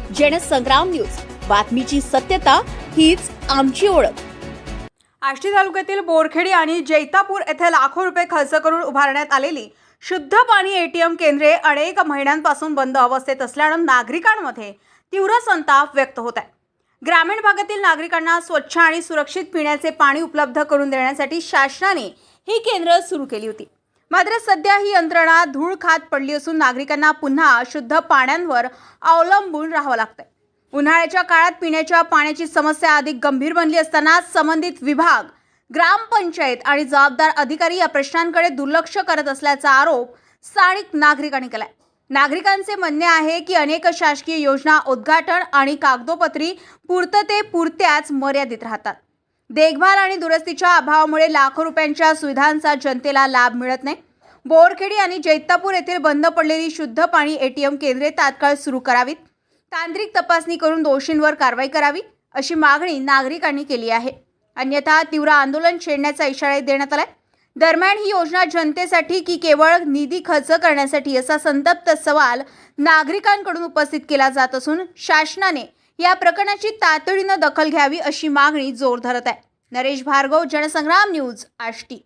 Jansangram news, बातमीची सत्यता हीच आमची ओळख। आष्टी तालुक्यातील बोरखेडी आणि जैतापूर येथे लाखो रुपये खर्च करून उभारण्यात आलेली शुद्ध पाणी एटीएम केंद्रे अनेक महिन्यांपासून बंद अवस्थेत असल्याने नागरिकांमध्ये तीव्र संताप व्यक्त होत आहे। ग्रामीण भागातील नागरिकांना स्वच्छ आणि सुरक्षित पिण्याचे पाणी उपलब्ध करून देण्यासाठी शासनाने ही केंद्र सुरू केली होती। मात्र सध्या ही यंत्रणा धूळ खात पडली असून नागरिकांना पुन्हा शुद्ध पाण्यावर अवलंबून राहावं लागतंय। उन्हाळ्याच्या काळात पिण्याच्या पाण्याची समस्या अधिक गंभीर बनली असताना संबंधित विभाग, ग्रामपंचायत आणि जबाबदार अधिकारी या प्रश्नांकडे दुर्लक्ष करत असल्याचा आरोप स्थानिक नागरिकांनी केलाय। नागरिकांचे म्हणणे आहे की अनेक शासकीय योजना उद्घाटन आणि कागदोपत्री पूर्ततेपुरत्याच मर्यादित राहतात। देखभाल आणि दुरुस्तीच्या अभावामुळे लाखो रुपयांच्या सुविधांचा जनतेला लाभ मिळत नाही। बोरखेडी आणि जैतापूर येथील बंद पडलेली शुद्ध पाणी एटीएम केंद्रे तात्काळ सुरू करावीत, तांत्रिक तपासणी करून दोषींवर कारवाई करावी अशी मागणी नागरिकांनी केली आहे। अन्यथा तीव्र आंदोलन छेडण्याचा इशारा देण्यात आलाय। दरम्यान ही योजना जनतेसाठी की केवळ निधी खर्च करण्यासाठी असा संतप्त सवाल नागरिकांकडून उपस्थित केला जात असून शासनाने या प्रकरणाची तातडीने दखल घ्यावी अशी मागणी जोर धरत आहे। नरेश भार्गव, जनसंग्राम न्यूज, आष्टी।